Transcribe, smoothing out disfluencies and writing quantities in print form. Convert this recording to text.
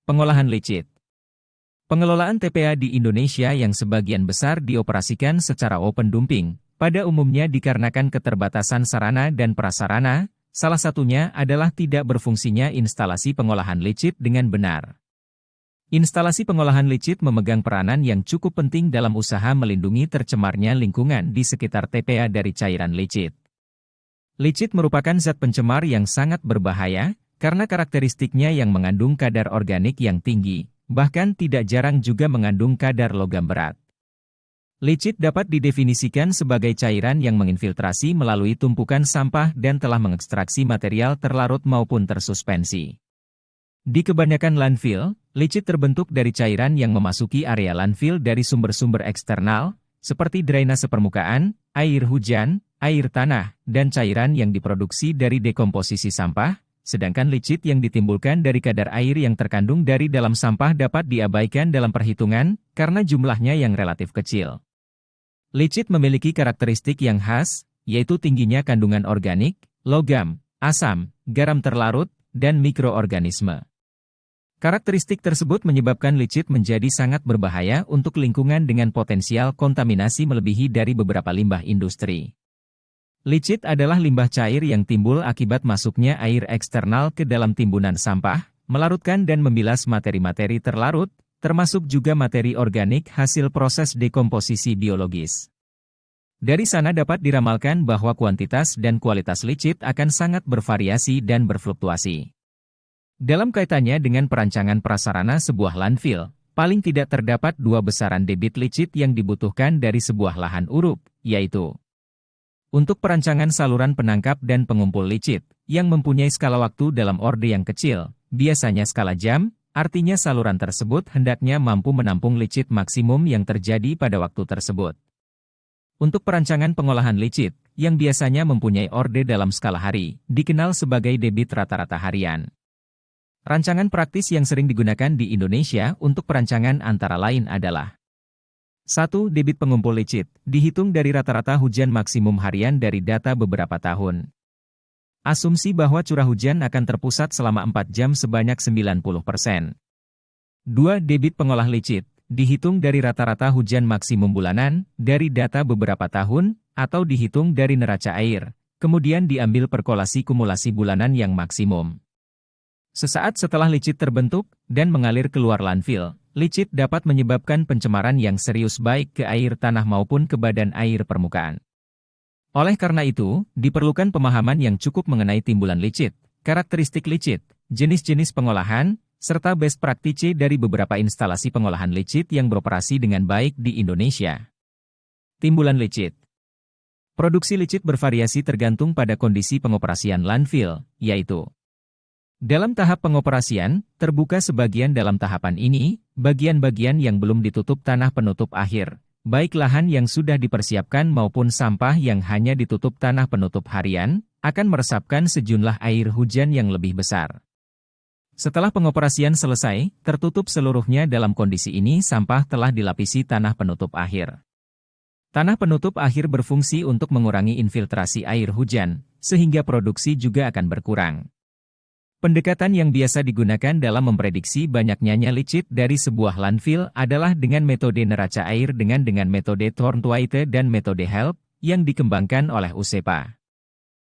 Pengolahan licit. Pengelolaan TPA di Indonesia yang sebagian besar dioperasikan secara open dumping, pada umumnya dikarenakan keterbatasan sarana dan prasarana, salah satunya adalah tidak berfungsinya instalasi pengolahan licit dengan benar. Instalasi pengolahan licit memegang peranan yang cukup penting dalam usaha melindungi tercemarnya lingkungan di sekitar TPA dari cairan licit. Licit merupakan zat pencemar yang sangat berbahaya, karena karakteristiknya yang mengandung kadar organik yang tinggi, bahkan tidak jarang juga mengandung kadar logam berat. Licit dapat didefinisikan sebagai cairan yang menginfiltrasi melalui tumpukan sampah dan telah mengekstraksi material terlarut maupun tersuspensi. Di kebanyakan landfill, licit terbentuk dari cairan yang memasuki area landfill dari sumber-sumber eksternal, seperti drainase permukaan, air hujan, air tanah, dan cairan yang diproduksi dari dekomposisi sampah, sedangkan licit yang ditimbulkan dari kadar air yang terkandung dari dalam sampah dapat diabaikan dalam perhitungan, karena jumlahnya yang relatif kecil. Licit memiliki karakteristik yang khas, yaitu tingginya kandungan organik, logam, asam, garam terlarut, dan mikroorganisme. Karakteristik tersebut menyebabkan licit menjadi sangat berbahaya untuk lingkungan dengan potensial kontaminasi melebihi dari beberapa limbah industri. Licit adalah limbah cair yang timbul akibat masuknya air eksternal ke dalam timbunan sampah, melarutkan dan membilas materi-materi terlarut, termasuk juga materi organik hasil proses dekomposisi biologis. Dari sana dapat diramalkan bahwa kuantitas dan kualitas licit akan sangat bervariasi dan berfluktuasi. Dalam kaitannya dengan perancangan prasarana sebuah landfill, paling tidak terdapat dua besaran debit licit yang dibutuhkan dari sebuah lahan urup, yaitu untuk perancangan saluran penangkap dan pengumpul licit, yang mempunyai skala waktu dalam orde yang kecil, biasanya skala jam, artinya saluran tersebut hendaknya mampu menampung licit maksimum yang terjadi pada waktu tersebut. Untuk perancangan pengolahan licit, yang biasanya mempunyai orde dalam skala hari, dikenal sebagai debit rata-rata harian. Rancangan praktis yang sering digunakan di Indonesia untuk perancangan antara lain adalah 1. Debit pengumpul licit, dihitung dari rata-rata hujan maksimum harian dari data beberapa tahun. Asumsi bahwa curah hujan akan terpusat selama 4 jam sebanyak 90%. 2. Debit pengolah licit, dihitung dari rata-rata hujan maksimum bulanan, dari data beberapa tahun, atau dihitung dari neraca air, kemudian diambil perkolasi kumulasi bulanan yang maksimum. Sesaat setelah licit terbentuk, dan mengalir keluar landfill, licit dapat menyebabkan pencemaran yang serius baik ke air tanah maupun ke badan air permukaan. Oleh karena itu, diperlukan pemahaman yang cukup mengenai timbulan licit, karakteristik licit, jenis-jenis pengolahan, serta best practice dari beberapa instalasi pengolahan licit yang beroperasi dengan baik di Indonesia. Timbulan licit. Produksi licit bervariasi tergantung pada kondisi pengoperasian landfill, yaitu dalam tahap pengoperasian, terbuka sebagian dalam tahapan ini, bagian-bagian yang belum ditutup tanah penutup akhir, baik lahan yang sudah dipersiapkan maupun sampah yang hanya ditutup tanah penutup harian, akan meresapkan sejumlah air hujan yang lebih besar. Setelah pengoperasian selesai, tertutup seluruhnya dalam kondisi ini sampah telah dilapisi tanah penutup akhir. Tanah penutup akhir berfungsi untuk mengurangi infiltrasi air hujan, sehingga produksi juga akan berkurang. Pendekatan yang biasa digunakan dalam memprediksi banyaknya licit dari sebuah landfill adalah dengan metode neraca air dengan metode Thornthwaite dan metode HELP yang dikembangkan oleh USEPA.